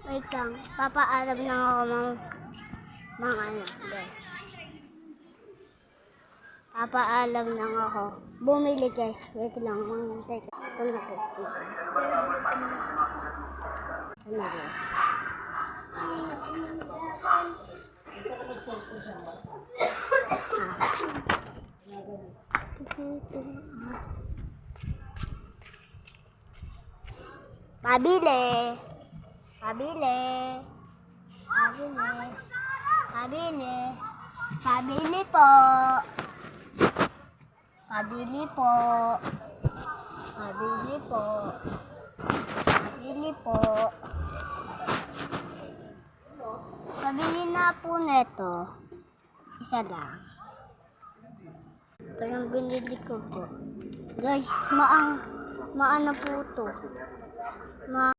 Wait lang, papaalam lang ako mga ano, guys. Papaalam lang ako. Bumili guys. Wait lang, teka. Ito na guys. Ito na guys. Pabili. Pabili. Pabili. Pabili. Pabili po. Pabili po. Pabili po. Pabili po. Pabili na po neto. Isa lang. Ito yung binili ko po. Guys, maano po ito.